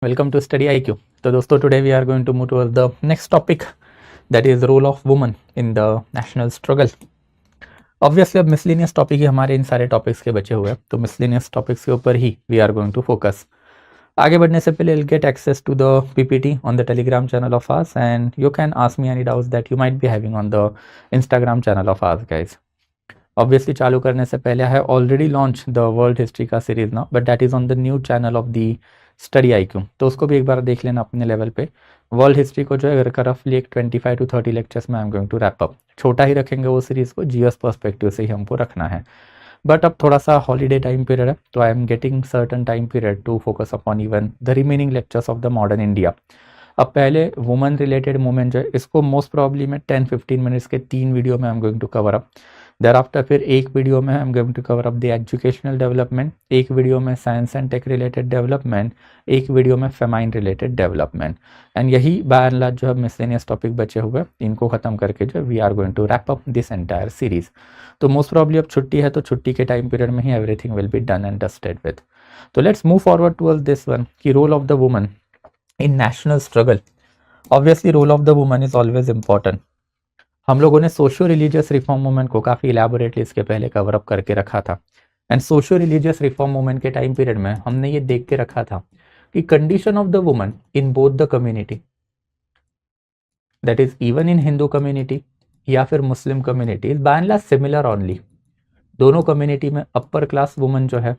Welcome to Study IQ. तो दोस्तों today we are going to move towards the next topic, that is role of woman in the national struggle. Obviously अब miscellaneous topic ही हमारे इन सारे topics के बचे हुए हैं, तो miscellaneous topics के ऊपर ही we are going to focus. आगे बढ़ने से पहले you'll get access to the PPT on the Telegram channel of us and you can ask me any doubts that you might be having on the Instagram channel of us guys. Obviously चालू करने से पहले I have already launched the world history का series now, but that is on the new channel of the study IQ, तो उसको भी एक बार देख लेना अपने लेवल पे। वर्ल्ड हिस्ट्री को जो है रफली एक 25 to 30 लेक्चर्स में I am going to wrap up. छोटा ही रखेंगे वो सीरीज़ को, जीएस पर्सपेक्टिव से ही हमको रखना है। बट अब थोड़ा सा हॉलीडे टाइम पीरियड है, तो I am getting certain time period to focus upon even the remaining lectures of the modern India. अब पहले वुमेन रिलेटेड मूवमेंट जो है इसको मोस्ट प्रॉब्ली में 10-15 मिनट्स के 3 वीडियो में I am going to cover up. There after फिर एक वीडियो में I am going to cover up the educational development, एक वीडियो में science and tech related development, एक वीडियो में फेमाइन रिलेटेड डेवलपमेंट। एंड यही बाय एंड लार्ज जो है मिसलेनियस टॉपिक बचे हुए, इनको खत्म करके जो we are going to wrap up this entire series. तो मोस्ट प्रॉब्ली अब छुट्टी है, तो छुट्टी के टाइम पीरियड में ही everything will be done and dusted with. तो let's move forward towards this one की role of the woman in national struggle. Obviously role of the woman is always important. हम लोगों ने सोशियो रिलीजियस रिफॉर्म मूवमेंट को काफ़ी elaborately इसके पहले cover up करके रखा था। And socio religious reform movement के टाइम पीरियड में हमने ये देख के रखा था कि condition of the woman in both the community, that is even in Hindu community या फिर Muslim community, is by and large similar only. दोनों कम्युनिटी में अपर क्लास वुमन जो है,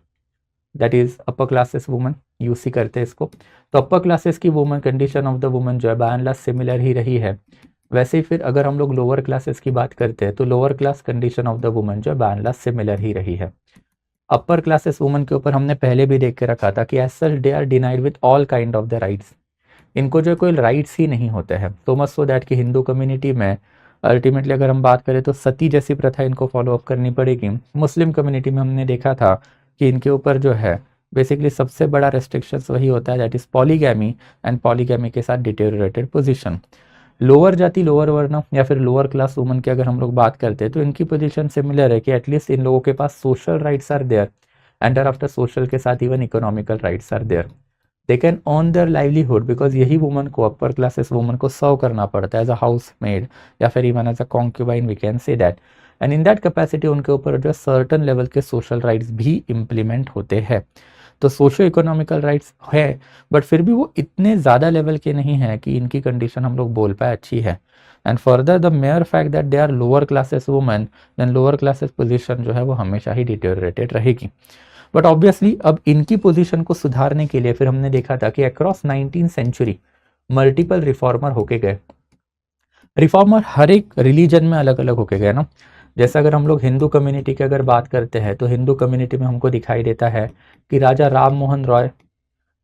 that is upper classes woman UC करते हैं इसको, तो अपर क्लासेस की woman condition of the woman जो है बाय एंड लार्ज सिमिलर ही रही है। वैसे ही फिर अगर हम लोग लोअर क्लासेस की बात करते हैं तो lower class condition of the woman जो है बाय एंड लार्ज सिमिलर ही रही है। अपर क्लासेस वुमन के ऊपर हमने पहले भी देख के रखा था कि as such they are denied with all kind of the rights. इनको जो कोई राइट्स ही नहीं होते हैं। तो मच सो दैट कि हिंदू कम्युनिटी में अल्टीमेटली अगर हम बात करें तो सती जैसी प्रथा इनको फॉलो अप करनी पड़ेगी। मुस्लिम कम्युनिटी में हमने देखा था कि इनके ऊपर जो है बेसिकली सबसे बड़ा रेस्ट्रिक्शंस वही होता है, that is polygamy, and polygamy के साथ डिटेरियोरेटेड पोजीशन। लोअर जाति, लोअर वर्ण या फिर लोअर क्लास वुमन की अगर हम लोग बात करते हैं तो इनकी पोजीशन सिमिलर है कि एटलीस्ट इन लोगों के पास social rights are there, and after social के साथ even economical rights are there. They can earn their livelihood, because यही वुमन को, अपर क्लासेस वुमन को सर्व करना पड़ता है एज अ हाउस मेड या फिर even as a concubine, we can say that. And in that capacity उनके ऊपर जो सर्टन लेवल के सोशल राइट्स भी इम्प्लीमेंट होते हैं। तो सोशो इकोनॉमिकल राइट्स है, बट फिर भी वो इतने ज़्यादा लेवल के नहीं हैं कि इनकी कंडीशन हम लोग बोल पाए अच्छी है। And further the mere fact that they are lower classes women, then lower classes position जो है वो हमेशा ही डिटेरियोरेटेड रहेगी। बट ऑब्वियसली अब इनकी पोजीशन को सुधारने के लिए फिर हमने देखा था कि across 19th century multiple reformer होके गए। रिफॉर्मर हर एक रिलीजन में अलग अलग होके गए ना। जैसे अगर हम लोग हिंदू कम्युनिटी की अगर बात करते हैं तो हिंदू कम्युनिटी में हमको दिखाई देता है कि राजा राम मोहन रॉय,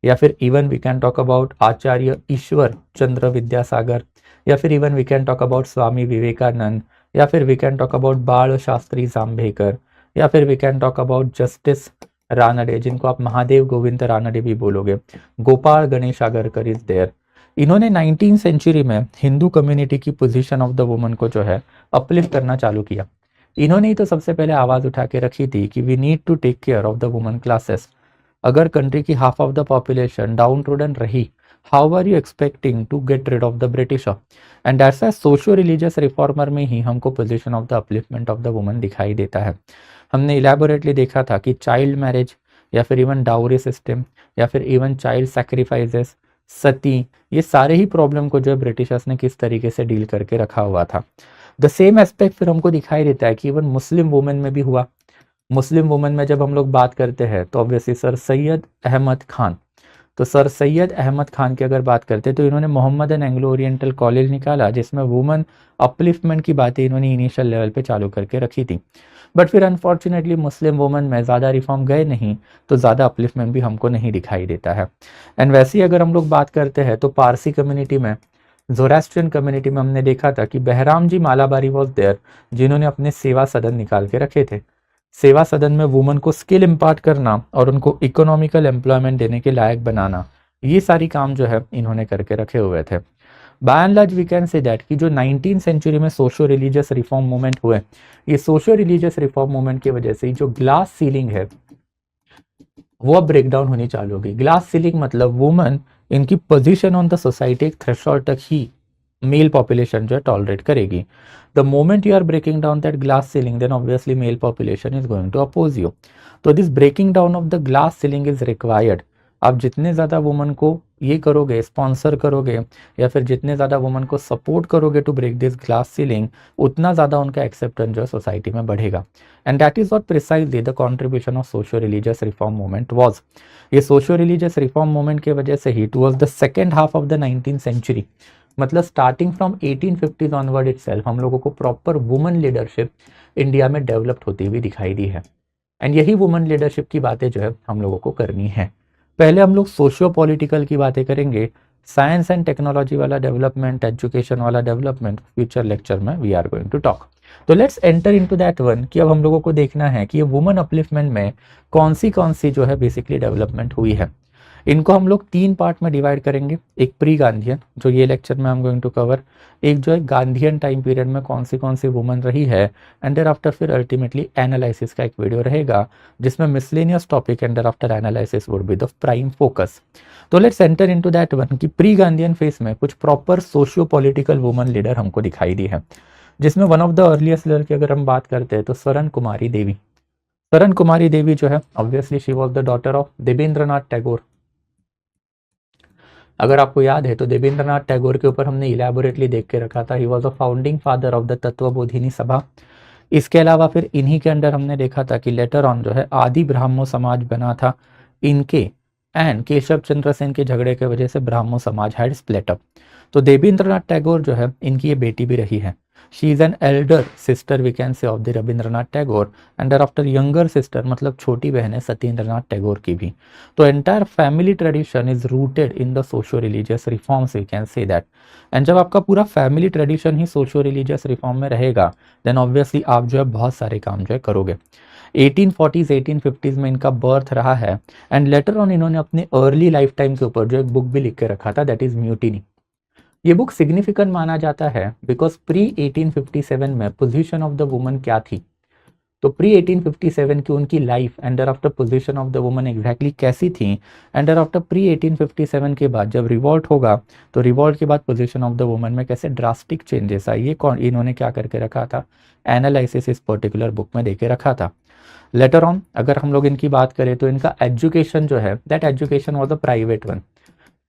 या फिर even we can talk about Acharya Ishwar Chandra Vidyasagar, या फिर even we can talk about Swami Vivekananda, या फिर वी कैन टॉक अबाउट बाल शास्त्री जाम्भेकर, या फिर we can talk about Justice Ranade, जिनको आप महादेव गोविंद रानडे भी बोलोगे, गोपाल गणेश आगरकर इज देयर। इन्होंने 19th सेंचुरी में हिंदू कम्युनिटी की पोजीशन ऑफ द वुमन को जो है अपलिफ्ट करना चालू किया। इन्होंने ही तो सबसे पहले आवाज उठा के रखी थी कि we need to take care of the woman classes. अगर कंट्री की half of the population downtrodden रही, how are you expecting to get rid of the Britisher? And that's why socio religious reformer में ही हमको position of the upliftment of the woman दिखाई देता है। हमने इलेबोरेटली देखा था कि चाइल्ड मैरिज या फिर इवन डाउरी सिस्टम या फिर इवन चाइल्ड सैक्रिफाइसेस, सती, ये सारे ही प्रॉब्लम को जो है ब्रिटिशर्स ने किस तरीके से डील करके रखा हुआ था। द सेम एस्पेक्ट फिर हमको दिखाई देता है कि इवन मुस्लिम वुमेन में भी हुआ। मुस्लिम वुमेन में जब हम लोग बात करते हैं तो ऑब्वियसली सर सैयद अहमद खान, तो सर सैयद अहमद खान की अगर बात करते हैं तो इन्होंने मोहम्मदन एंग्लो ओरिएंटल कॉलेज निकाला, जिसमें वुमेन अपलिफ्टमेंट की बातें इन्होंने इनिशियल लेवल पे चालू करके रखी थी। बट फिर अनफॉर्चुनेटली मुस्लिम वुमेन में ज़्यादा रिफॉर्म गए नहीं, तो ज़्यादा अपलिफ्टमेंट भी हमको नहीं दिखाई देता है। एंड वैसे ही अगर हम लोग बात करते हैं तो पारसी कम्युनिटी में, ज़ोरास्ट्रियन कम्युनिटी में हमने देखा था कि बहराम जी मालाबारी वॉज देयर, जिन्होंने अपने सेवा सदन निकाल के रखे थे। सेवा सदन में वुमन को स्किल इम्पार्ट करना और उनको इकोनॉमिकल एम्प्लॉयमेंट देने के लायक बनाना, ये सारी काम जो है इन्होंने करके रखे हुए थे। By and large we can say that कि जो 19th सेंचुरी में सोशियो रिलीजियस रिफॉर्म मूवमेंट हुए, ये सोशियो रिलीजियस रिफॉर्म मूवमेंट की वजह से जो ग्लास सीलिंग है वो अब ब्रेक डाउन होनी चालू होगी। ग्लास सीलिंग मतलब वुमन इनकी पोजीशन ऑन द सोसाइटी एक थ्रेशोल्ड तक ही मेल पॉपुलेशन जो है टॉलरेट करेगी. The moment you are breaking down that glass ceiling then obviously male population is going to oppose you. तो this breaking down of the glass ceiling is required. आप जितने ज़्यादा woman को ये करोगे, स्पॉन्सर करोगे, या फिर जितने ज़्यादा वुमन को सपोर्ट करोगे to break this glass ceiling, उतना ज़्यादा उनका एक्सेप्टेंस जो है सोसाइटी में बढ़ेगा. And that is what precisely the contribution of socio religious reform movement was. ये सोशो रिलीजियस रिफॉर्म मूवमेंट की वजह से ही towards the second half of the 19th century, मतलब starting from 1850s onward itself, हम लोगों को प्रॉपर वुमन लीडरशिप इंडिया में डेवलप्ड होती हुई दिखाई दी है. एंड यही वुमन लीडरशिप की बातें जो है हम लोगों को करनी है. पहले हम लोग सोशियो पॉलिटिकल की बातें करेंगे, साइंस एंड टेक्नोलॉजी वाला डेवलपमेंट, एजुकेशन वाला डेवलपमेंट फ्यूचर लेक्चर में we are going to talk. तो let's enter into that one कि अब हम लोगों को देखना है कि ये वुमन अपलिफ्टमेंट में कौन सी जो है बेसिकली डेवलपमेंट हुई है. इनको हम लोग 3 पार्ट में डिवाइड करेंगे. एक प्री गांधीयन, जो ये लेक्चर में हम गोइंग टू कवर. एक जो है गांधीयन टाइम पीरियड में कौन सी वुमन रही है. एंड देयर आफ्टर फिर अल्टीमेटली एनालिसिस का एक वीडियो रहेगा जिसमें miscellaneous topic and there after analysis would be the prime focus. तो let's enter into that one कि प्री गांधीयन फेस में कुछ proper socio political woman leader हमको दिखाई दी है, जिसमें one of the earliest leader की अगर हम बात करते हैं तो स्वर्ण कुमारी देवी. स्वर्ण कुमारी देवी जो है obviously she was the daughter of Debendranath Tagore. अगर आपको याद है तो देवेंद्रनाथ टैगोर के ऊपर हमने इलेबोरेटली देख के रखा था. He was a founding father of the Tattvabodhini सभा. इसके अलावा फिर इन्हीं के अंडर हमने देखा था कि लेटर ऑन जो है आदि ब्राह्मो समाज बना था इनके, एंड केशव चंद्र सेन के झगड़े की वजह से ब्राह्मो समाज हैड स्प्लिट अप. तो देवेंद्रनाथ टैगोर जो है इनकी ये बेटी भी रही है. She is an elder sister we can say of the Rabindranath Tagore, and after younger sister मतलब छोटी बहन है सत्येंद्रनाथ टैगोर की भी. तो entire family tradition is rooted in the socio religious reforms we can say that. And जब आपका पूरा फैमिली ट्रेडिशन ही सोशो रिलीजियस रिफॉर्म में रहेगा देन ऑब्वियसली आप जो है बहुत सारे काम जो है करोगे. 1840s 1850s में इनका बर्थ रहा है. एंड लेटर ऑन इन्होंने अपने अर्ली लाइफ टाइम के ऊपर जो एक बुक भी लिख के रखा था, दैट इज म्यूटिनी. ये बुक सिग्निफिकेंट माना जाता है बिकॉज प्री 1857 में पोजीशन ऑफ द वुमन क्या थी. तो प्री 1857 की उनकी life and after position of the woman exactly कैसी थी, एंड आफ्टर प्री 1857 के बाद जब रिवॉल्ट होगा तो रिवॉल्ट के बाद पोजीशन ऑफ द वुमन में कैसे ड्रास्टिक चेंजेस आए, ये इन्होंने क्या करके रखा था, एनालिसिस इस पर्टिकुलर बुक में देके रखा था. लेटर ऑन अगर हम लोग इनकी बात करें तो इनका एजुकेशन जो है that education was a private one.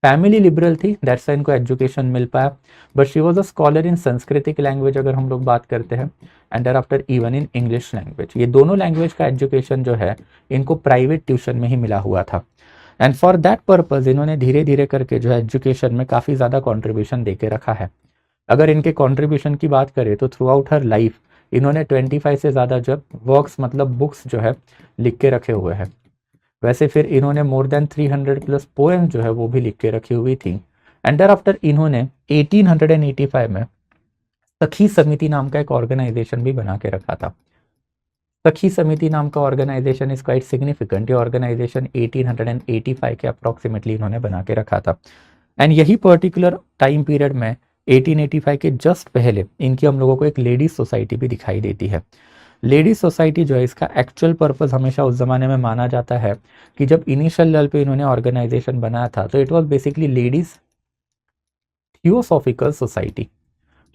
Family liberal थी, दैट्स व्हाई इनको एजुकेशन मिल पाया. But she was a scholar in संस्कृतिक लैंग्वेज अगर हम लोग बात करते हैं, and there after even in English language. ये दोनों लैंग्वेज का एजुकेशन जो है इनको प्राइवेट ट्यूशन में ही मिला हुआ था. एंड फॉर दैट पर्पज इन्होंने धीरे धीरे करके जो है एजुकेशन में काफ़ी ज़्यादा कॉन्ट्रीब्यूशन दे के रखा है. अगर इनके कॉन्ट्रीब्यूशन की बात करें तो थ्रू आउट हर लाइफ इन्होंने 25 से ज़्यादा जो वर्क्स मतलब बुक्स जो है लिख के रखे हुए हैं. वैसे फिर इन्होंने मोर देन 300 प्लस पोएम जो है वो भी लिख के रखी हुई थी. एंड देयर आफ्टर इन्होंने 1885 में सखी समिति नाम का एक ऑर्गेनाइजेशन भी बना के रखा था. सखी समिति नाम का ऑर्गेनाइजेशन इज क्वाइट सिग्निफिकेंट. ये ऑर्गेनाइजेशन 1885 के अप्रॉक्सीमेटली इन्होंने बना के रखा था. एंड यही पर्टिकुलर टाइम पीरियड में 1885 के जस्ट पहले इनकी हम लोगों को एक लेडीज सोसाइटी भी दिखाई देती है. लेडीज सोसाइटी जो है इसका एक्चुअल पर्पस हमेशा उस जमाने में माना जाता है कि जब इनिशियल लेवल पे इन्होंने ऑर्गेनाइजेशन बनाया था तो it was basically ladies theosophical society.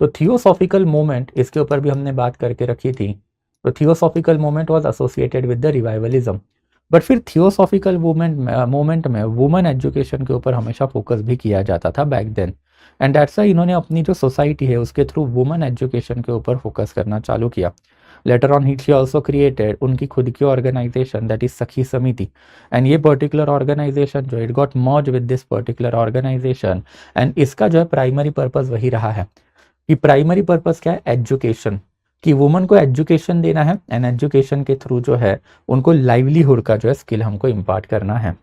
तो थियोसॉफिकल मूवमेंट इसके ऊपर भी हमने बात करके रखी थी. तो theosophical movement was associated with the revivalism. But फिर थियोसॉफिकल मूवमेंट में वुमेन एजुकेशन के ऊपर हमेशा फोकस भी किया जाता था back then. And that's why इन्होंने अपनी जो सोसाइटी है उसके थ्रू वुमेन एजुकेशन के ऊपर फोकस करना चालू किया. Later on he also created उनकी खुद की ऑर्गेनाइजेशन दैट इज सखी समिति. एंड ये पर्टिकुलर ऑर्गेनाइजेशन जो it got merge with this particular organisation. And इसका जो है प्राइमरी पर्पस वही रहा है कि प्राइमरी पर्पस क्या है, एजुकेशन, कि वुमन को एजुकेशन देना है एंड एजुकेशन के थ्रू जो है उनको लाइवलीहुड का जो है स्किल हमको इम्पार्ट करना है.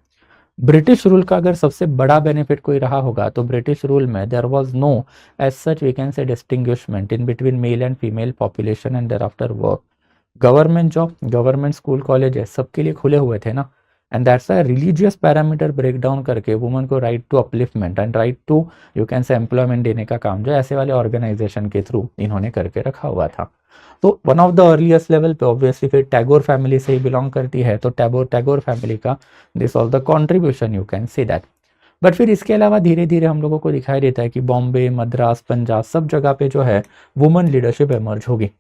ब्रिटिश रूल का अगर सबसे बड़ा बेनिफिट कोई रहा होगा तो ब्रिटिश रूल में there was no as such we can say distinguishment in between male and female population and there after work. Government job, government school, colleges सबके लिए खुले हुए थे ना. And that's why religious parameter break down करके woman को right to upliftment and right to you can say employment देने का काम जो ऐसे वाले ऑर्गेनाइजेशन के थ्रू इन्होंने करके रखा हुआ था. तो one of the earliest level पे ऑब्वियसली फिर टैगोर फैमिली से ही बिलोंग करती है. तो टैगोर फैमिली का this all the contribution you can see that. But फिर इसके अलावा धीरे धीरे हम लोगों को दिखाई देता है कि बॉम्बे, मद्रास, पंजाब सब जगह पे जो है वुमन लीडरशिप एमर्ज होगी।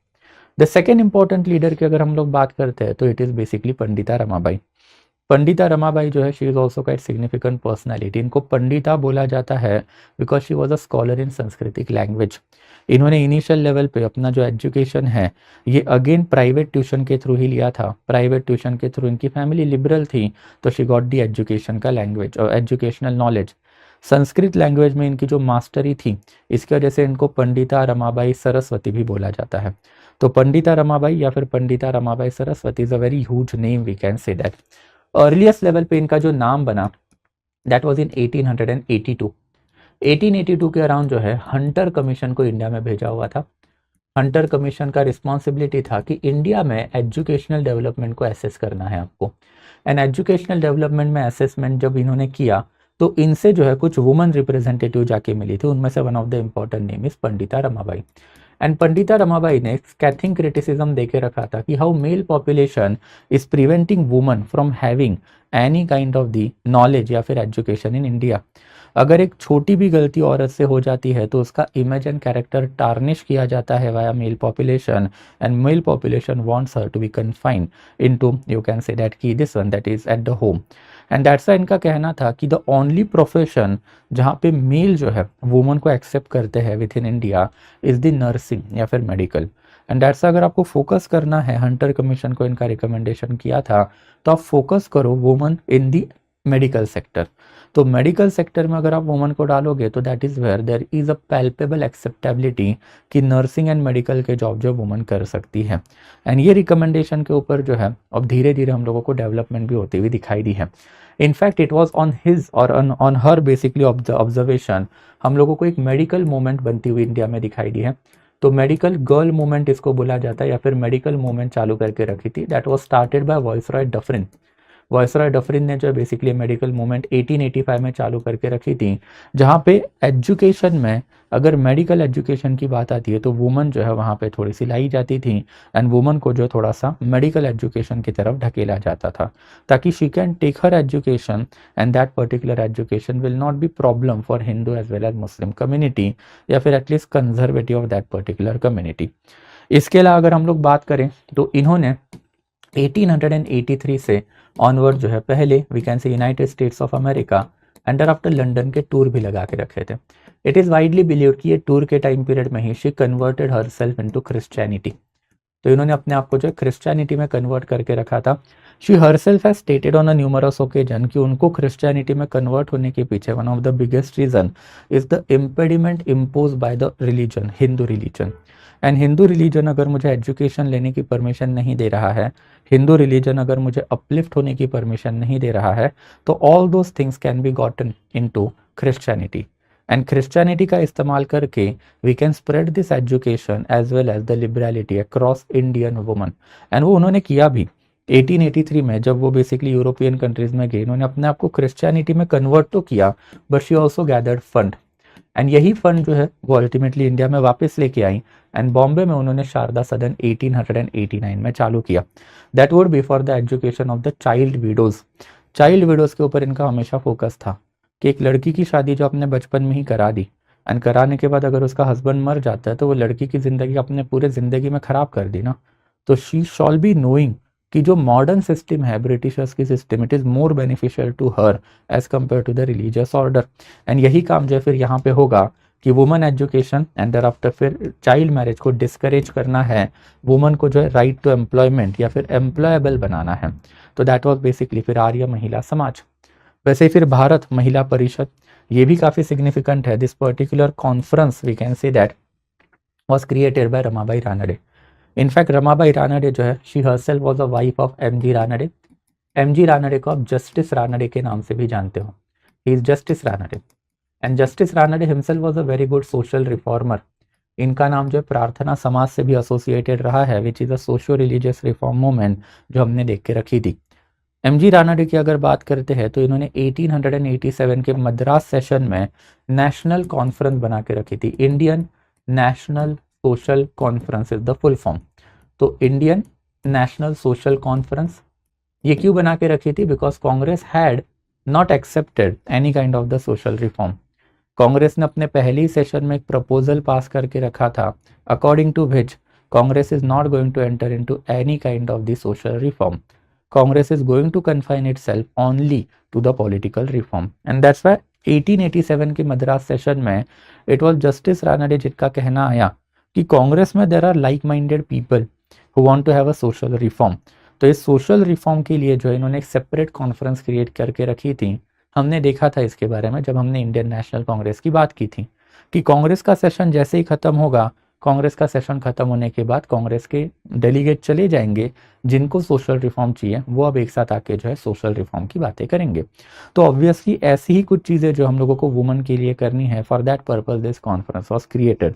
द सेकेंड इंपॉर्टेंट लीडर की अगर हम लोग बात करते हैं तो it is basically Pandita Ramabai. Pandita Ramabai जो है she is also quite significant personality. इनको पंडिता बोला जाता है because she was a scholar in संस्कृतिक लैंग्वेज। इन्होंने इनिशियल लेवल पे अपना जो एजुकेशन है ये अगेन प्राइवेट ट्यूशन के थ्रू ही लिया था। प्राइवेट ट्यूशन के थ्रू, इनकी फैमिली लिबरल थी तो शी गॉट दी एजुकेशन का लैंग्वेज और एजुकेशनल नॉलेज। संस्कृत लैंग्वेज में इनकी जो मास्टरी थी इसकी वजह से इनको पंडिता रमाबाई सरस्वती भी बोला जाता है। तो पंडिता रमाबाई या फिर Pandita Ramabai Saraswati is a very huge name, we can say that. Earliest level पे इनका जो नाम बना दैट वाज इन 1882। 1882 के अराउंड जो है हंटर कमीशन को इंडिया में भेजा हुआ था। हंटर कमीशन का रिस्पॉन्सिबिलिटी था कि इंडिया में एजुकेशनल डेवलपमेंट को एसेस करना है आपको। एंड एजुकेशनल डेवलपमेंट में असेसमेंट जब इन्होंने किया तो इनसे जो है कुछ वुमन रिप्रेजेंटेटिव जाके मिली थी। उनमें से one of the important name is Pandita Ramabai. And Pandita Ramabai ने स्कैथिंग क्रिटिसिज्म देके रखा था कि how mail population is preventing woman from having any kind of the knowledge या फिर एजुकेशन इन इंडिया। अगर एक छोटी भी गलती औरत से हो जाती है तो उसका इमेज एंड कैरेक्टर टार्निश किया जाता है via male population, and male population wants her to be confined into, you can say that की this one that is at the home. And that's why इनका कहना था कि द ओनली प्रोफेशन जहाँ पे मेल जो है वुमन को एक्सेप्ट करते हैं with in India is the nursing या फिर मेडिकल। एंड दैट्स अगर आपको फोकस करना है, हंटर कमीशन को इनका रिकमेंडेशन किया था तो आप फोकस करो woman in the medical sector. तो मेडिकल सेक्टर में अगर आप वुमन को डालोगे तो that is where there is a palpable acceptability कि नर्सिंग एंड मेडिकल के जॉब जो वुमन कर सकती है। एंड ये रिकमेंडेशन के ऊपर जो है अब धीरे धीरे हम लोगों को डेवलपमेंट भी होती हुई दिखाई दी है। In fact it was on his और ऑन हर बेसिकली ऑब्जर्वेशन हम लोगों को एक मेडिकल मूवमेंट बनती हुई इंडिया में दिखाई दी है। तो मेडिकल गर्ल मूवमेंट इसको बोला जाता है या फिर मेडिकल मूवमेंट चालू करके रखी थी। That was started by viceroy Dufferin. Viceroy Dufferin ने जो बेसिकली मेडिकल मूवमेंट 1885 में चालू करके रखी थी, जहाँ पे एजुकेशन में अगर मेडिकल एजुकेशन की बात आती है तो वुमन जो है वहाँ पे थोड़ी सी लाई जाती थी एंड वुमन को जो थोड़ा सा मेडिकल एजुकेशन की तरफ ढकेला जाता था ताकि she can take her education and that particular education will not be problem for Hindu as well as Muslim community या फिर at least conservative of that particular community. इसके अलावा अगर हम लोग बात करें तो इन्होंने 1883 से ऑनवर्ड जो है पहले we can say United States of America and after London के टूर भी लगा के रखे थे। इट इज़ वाइडली बिलीव्ड कि ये टूर के टाइम पीरियड में ही she converted herself into Christianity. तो इन्होंने अपने आप को जो क्रिश्चियनिटी में कन्वर्ट करके रखा था। She herself has stated on a numerous occasion कि उनको क्रिश्चियनिटी में कन्वर्ट होने के पीछे one of the biggest reason is the impediment impose by the religion, Hindu religion. And Hindu religion अगर मुझे एजुकेशन लेने की परमिशन नहीं दे रहा है, हिंदू रिलीजन अगर मुझे अपलिफ्ट होने की परमिशन नहीं दे रहा है, तो all those things can be gotten into Christianity. And Christianity का इस्तेमाल करके we can spread this education as well as the liberality across Indian woman. And वो उन्होंने किया भी 1883 में जब वो बेसिकली यूरोपियन कंट्रीज में गए, इन्होंने अपने आप को क्रिश्चियनिटी में कन्वर्ट तो किया but she also gathered fund. And यही फंड जो है वो अल्टीमेटली इंडिया में वापस लेके आई एंड बॉम्बे में उन्होंने शारदा सदन 1889 में चालू किया। That would be for the education of the child widows. Child widows के ऊपर इनका हमेशा फोकस था कि एक लड़की की शादी जो अपने बचपन में ही करा दी एंड कराने के बाद अगर उसका हस्बैंड मर जाता है तो वो लड़की की ज़िंदगी अपने पूरे ज़िंदगी में ख़राब कर दी ना। तो शी शॉल बी नोइंग कि जो मॉडर्न सिस्टम है ब्रिटिशर्स की system, it is more beneficial to her age compare to the religious order. And यही काम जो है फिर यहाँ पे होगा कि woman education and there after फिर चाइल्ड मैरिज को डिस्करेज करना है, वुमन को जो है राइट टू एम्प्लॉयमेंट या फिर एम्प्लॉयबल बनाना है। तो दैट वाज बेसिकली फिर आर्य महिला समाज। वैसे फिर भारत महिला परिषद, ये भी काफ़ी सिग्निफिकेंट है। This particular conference we can say that was created by Ramabai Ranade. In fact Ramabai Ranade जो है she herself was a wife of M G. Ranade. M G. Ranade को आप जस्टिस रानडे के नाम से भी जानते हो, he is justice Ranade. And justice Ranade himself was a very good social reformer. इनका नाम जो है प्रार्थना समाज से भी एसोसिएटेड रहा है, which is a socio religious reform movement जो हमने देख के रखी थी। एम.जी. रानडे की अगर बात करते हैं तो इन्होंने 1887 के मद्रास सेशन में नेशनल कॉन्फ्रेंस बना के रखी थी। Indian national social conference is the full form. तो इंडियन नेशनल सोशल कॉन्फ्रेंस ये क्यों बना के रखी थी? Because Congress had not accepted any kind of the social reform. Congress ने अपने पहले ही सेशन में एक प्रपोजल पास करके रखा था, according to which Congress is not going to enter into any kind of the social reform. Congress is going to confine itself only to the political reform, and that's why 1887 के Madras session में it was justice Ranade जिनका कहना आया कि कांग्रेस में there are like minded people who want to have a social reform. तो इस social reform के लिए जो इन्होंने एक सेपरेट कॉन्फ्रेंस क्रिएट करके रखी थी। हमने देखा था इसके बारे में जब हमने इंडियन नेशनल कांग्रेस की बात की थी कि कांग्रेस का सेशन जैसे ही खत्म होगा, कांग्रेस का सेशन खत्म होने के बाद कांग्रेस के डेलीगेट चले जाएंगे, जिनको सोशल रिफॉर्म चाहिए वो अब एक साथ आके जो है सोशल रिफॉर्म की बातें करेंगे। तो ऑब्वियसली ऐसी ही कुछ चीज़ें जो हम लोगों को वुमेन के लिए करनी है, for that purpose this conference was created.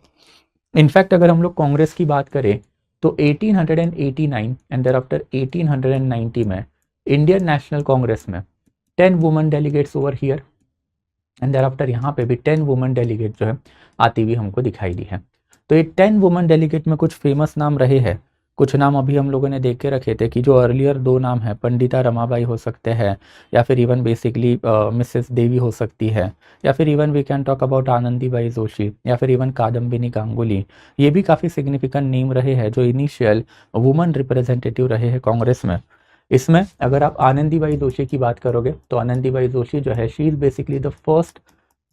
In fact अगर हम लोग कांग्रेस की बात करें तो 1889 एंड देयर आफ्टर 1890 में इंडियन नेशनल कांग्रेस में 10 women delegates over here, and there after यहाँ पे भी 10 वुमेन डेलीगेट जो है आती हुई हमको दिखाई दी है। तो ये 10 वुमेन डेलीगेट में कुछ फेमस नाम रहे हैं, कुछ नाम अभी हम लोगों ने देख के रखे थे कि जो अर्लियर 2 नाम है, पंडिता रमाबाई हो सकते हैं, या फिर इवन बेसिकली मिसेस देवी हो सकती है, या फिर even we can talk about Anandibai Joshi, या फिर इवन कादम्बिनी गांगुली। ये भी काफ़ी सिग्निफिकेंट नेम रहे हैं जो इनिशियल वुमेन रिप्रेजेंटेटिव रहे हैं कांग्रेस में। इसमें अगर आप आनंदीबाई जोशी की बात करोगे तो आनंदीबाई जोशी जो है she is basically the first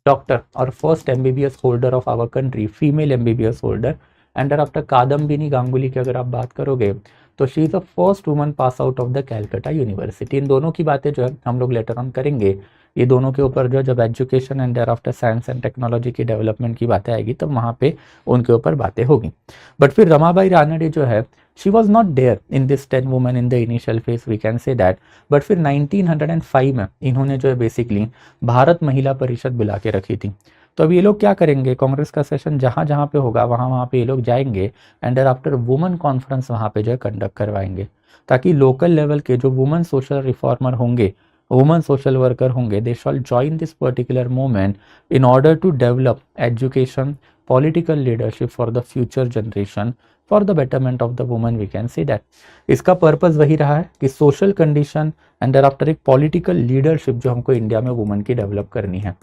doctor और first MBBS holder of our country, female MBBS holder. And after Kadambini Ganguly की अगर आप बात करोगे तो she is the first woman pass out of the Calcutta university. इन दोनों की बातें जो है हम लोग लेटर ऑन करेंगे। ये दोनों के ऊपर जो है जब education and there after science and technology की डेवलपमेंट की बातें आएगी तब वहाँ पे उनके ऊपर बातें होगी। बट फिर रमाबाई रानडे जो है she was not there in this 10 women in the initial phase, we can say that. But फिर 1905 में इन्होंने जो है बेसिकली भारत महिला परिषद बुला के रखी थी। तो अब ये लोग क्या करेंगे, कांग्रेस का सेशन जहाँ जहाँ पे होगा वहाँ वहाँ पे ये लोग जाएंगे एंड आफ्टर वुमेन कॉन्फ्रेंस वहाँ पे जो है कंडक्ट करवाएंगे, ताकि लोकल लेवल के जो वुमेन सोशल रिफॉर्मर होंगे, वुमेन सोशल वर्कर होंगे, they shall join this particular movement in order to develop education, political leadership for the future generation, for the betterment of the women, we can see that. इसका purpose वही रहा है कि social condition and after एक political leadership जो हमको India में women की डेवलप करनी है,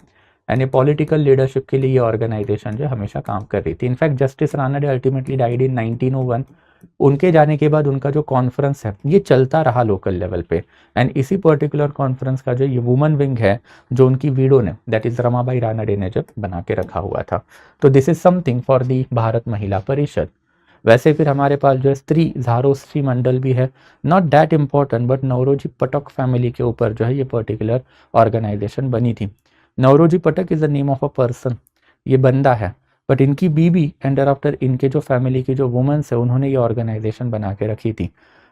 एंड ये पॉलिटिकल लीडरशिप के लिए ये ऑर्गेनाइजेशन जो हमेशा काम कर रही थी। In fact justice Ranade ultimately died in 1901। उनके जाने के बाद उनका जो कॉन्फ्रेंस है ये चलता रहा लोकल लेवल पे, एंड इसी पर्टिकुलर कॉन्फ्रेंस का जो ये वुमेन विंग है जो उनकी वीडो ने, दैट इज रमाबाई रानडे ने जब बना के रखा हुआ था। तो this is something for the Bharat महिला परिषद। वैसे फिर हमारे पास जो है स्त्री झारोश्री मंडल भी है, not that important, but Naoroji पटक फैमिली के ऊपर जो है ये पर्टिकुलर ऑर्गेनाइजेशन बनी थी। नौरोजी पटक is the name of a person, ये बंदा है, बट इनकी बीबी एंड आफ्टर इनके जो फैमिली की जो वुमेन्स है उन्होंने ये ऑर्गेनाइजेशन बना के रखी थी।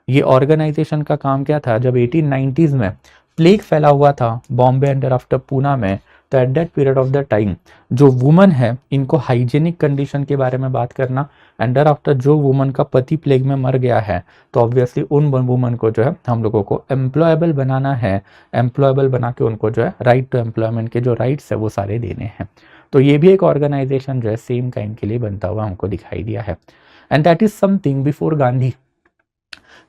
ये ऑर्गेनाइजेशन का काम क्या था, जब 1890s में प्लेग फैला हुआ था बॉम्बे एंड आफ्टर पूना में, तो at that period of the time जो वुमन है इनको हाइजेनिक कंडीशन के बारे में बात करना, एंड आफ्टर जो वुमन का पति प्लेग में मर गया है तो ऑब्वियसली उन वुमन को जो है हम लोगों को एम्प्लॉयबल बनाना है, एम्प्लॉयबल बना के उनको जो है राइट टू एम्प्लॉयमेंट के जो राइट्स है वो सारे देने हैं। तो ये भी एक ऑर्गेनाइजेशन जो है सेम काइंड के लिए बनता हुआ हमको दिखाई दिया है। And that is something before Gandhi,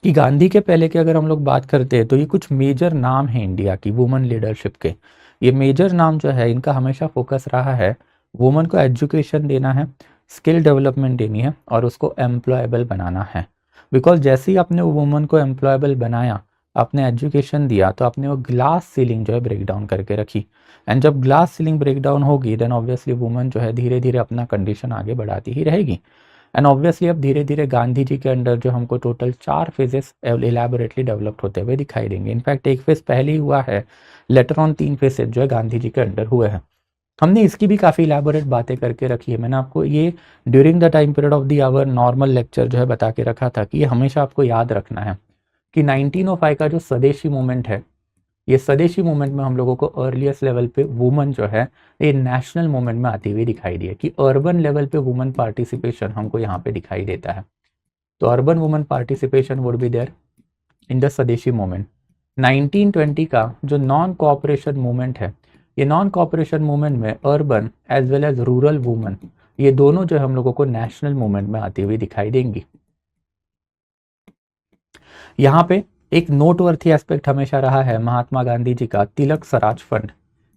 कि गांधी के पहले की अगर हम लोग बात करते हैं तो ये कुछ मेजर नाम हैं इंडिया की वुमेन लीडरशिप के। ये मेजर नाम जो है इनका हमेशा फोकस रहा है वुमेन को एजुकेशन देना है, स्किल डेवलपमेंट देनी है और उसको एम्प्लॉयबल बनाना है। बिकॉज जैसे ही आपने वुमेन को एम्प्लॉयबल बनाया, आपने एजुकेशन दिया, तो आपने वो ग्लास सीलिंग जो है ब्रेक डाउन करके रखी, एंड जब ग्लास सीलिंग ब्रेक डाउन होगी देन ऑब्वियसली वुमेन जो है धीरे धीरे अपना कंडीशन आगे बढ़ाती ही रहेगी। एंड ऑब्वियसली अब धीरे धीरे गांधी जी के अंडर जो हमको टोटल 4 फेजेस इलेबोरेटली डेवलप्ड होते हुए दिखाई देंगे। इनफैक्ट एक फेज पहले ही हुआ है, लेटर ऑन 3 फेजेस जो है गांधी जी के अंडर हुए हैं। हमने इसकी भी काफ़ी इलेबोरेट बातें करके रखी है। मैंने आपको ये during the time period of the our normal lecture जो है बता के रखा था कि ये हमेशा आपको याद रखना है कि 1905 का जो स्वदेशी मूवमेंट है, ये स्वदेशी मूवमेंट में हम लोगों को अर्लीस्ट लेवल पे वुमन जो है ये नेशनल मूवमेंट में आती हुई दिखाई दी है, कि अर्बन लेवल पे वुमन पार्टिसिपेशन हमको यहाँ पे दिखाई देता है। तो urban woman participation would be there in the swadeshi movement. 1920 का जो नॉन कोऑपरेशन मूवमेंट है, ये नॉन कोऑपरेशन मूवमेंट में urban as well as rural woman ये दोनों जो हम लोगों को नेशनल मूवमेंट में आती हुई दिखाई देंगी। यहाँ पे एक नोटवर्थी एस्पेक्ट हमेशा रहा है महात्मा गांधी जी का तिलक स्वराज फंड।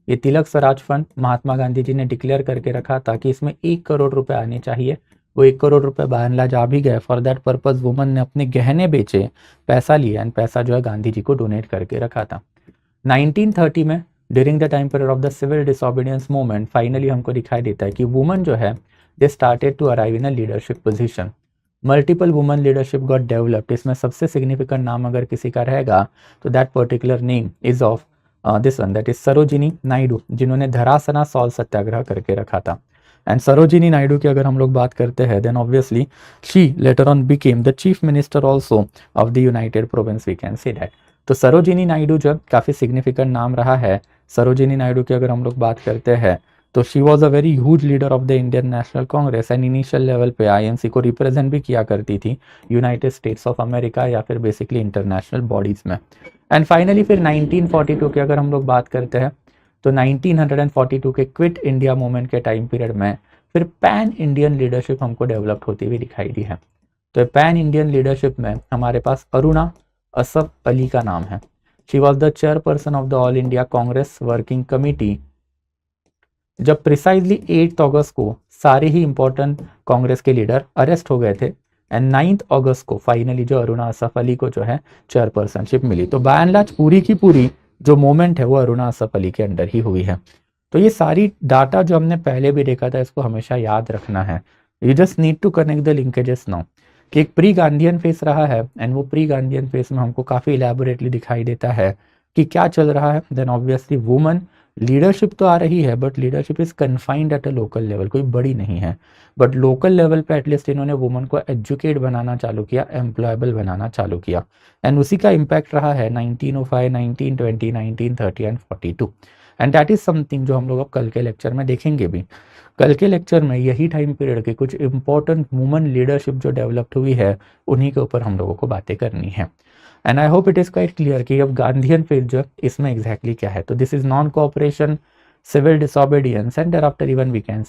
ये तिलक स्वराज फंड महात्मा गांधी जी ने डिक्लेयर करके रखा था कि इसमें 1 करोड़ रुपए आने चाहिए। वो 1 करोड़ रुपए बांग्ला जा भी गए। फॉर दैट पर्पज वुमन ने अपने गहने बेचे, पैसा लिया एंड पैसा जो है गांधी जी को डोनेट करके रखा था। 1930 में during the time period of the civil disobedience movement finally हमको दिखाई देता है कि वुमन जो है they started to arrive in a leadership position. Multiple woman leadership got developed. इसमें सबसे सिग्निफिकेंट नाम अगर किसी का रहेगा तो that particular name is of this one, that is Sarojini Naidu, जिन्होंने धरासना सॉल्ट सत्याग्रह करके रखा था। एंड सरोजिनी नायडू की अगर हम लोग बात करते हैं then obviously she later on became the chief minister also of the United Province, we can say that. तो सरोजिनी नायडू जो काफ़ी सिग्निफिकेंट नाम रहा है। सरोजिनी नायडू की अगर हम लोग बात करते हैं तो she was a very huge leader of the Indian national Congress and initial level पे आईएनसी को रिप्रेजेंट भी किया करती थी यूनाइटेड स्टेट्स ऑफ अमेरिका या फिर बेसिकली इंटरनेशनल बॉडीज़ में। एंड फाइनली फिर 1942 की अगर हम लोग बात करते हैं तो 1942 के क्विट इंडिया मूवमेंट के टाइम पीरियड में फिर पैन इंडियन लीडरशिप हमको डेवलप होती हुई दिखाई दी है। तो पैन इंडियन लीडरशिप में हमारे पास अरुणा असफ अली का नाम है। She was the chairperson of the all India Congress working committee. जब प्रिसाइजली 8 अगस्त को सारे ही इंपॉर्टेंट कांग्रेस के लीडर अरेस्ट हो गए थे एंड 9 अगस्त को फाइनली जो अरुणा असफ अली को जो है चेयरपर्सनशिप मिली। तो बाय एंड लार्ज पूरी की पूरी जो मूवमेंट है वो अरुणा असफ अली के अंडर ही हुई है। तो ये सारी डाटा जो हमने पहले भी देखा था इसको हमेशा याद रखना है। You just need to connect the linkages now कि एक प्री गांधीयन फेस रहा है एंड वो प्री गांधीयन फेस में हमको काफ़ी इलेबोरेटली दिखाई देता है कि क्या चल रहा है। देन ऑब्वियसली वुमन लीडरशिप तो आ रही है but leadership is confined at a local level, कोई बड़ी नहीं है बट लोकल लेवल पे एटलीस्ट इन्होंने वुमन को एजुकेट बनाना चालू किया, एम्प्लॉयबल बनाना चालू किया एंड उसी का इम्पैक्ट रहा है 1905, 1920, 1930 and 42 and that is something जो हम लोग अब कल के लेक्चर में देखेंगे भी। कल के लेक्चर में यही टाइम पीरियड के कुछ इंपॉर्टेंट वुमन लीडरशिप जो डेवलप्ड हुई है उन्हीं के ऊपर हम लोगों को बातें करनी है। And I hope it is quite clear कि अब गांधीयन फेज जो इसमें एग्जैक्टली क्या है। तो this is non cooperation, civil disobedience and thereafter even we can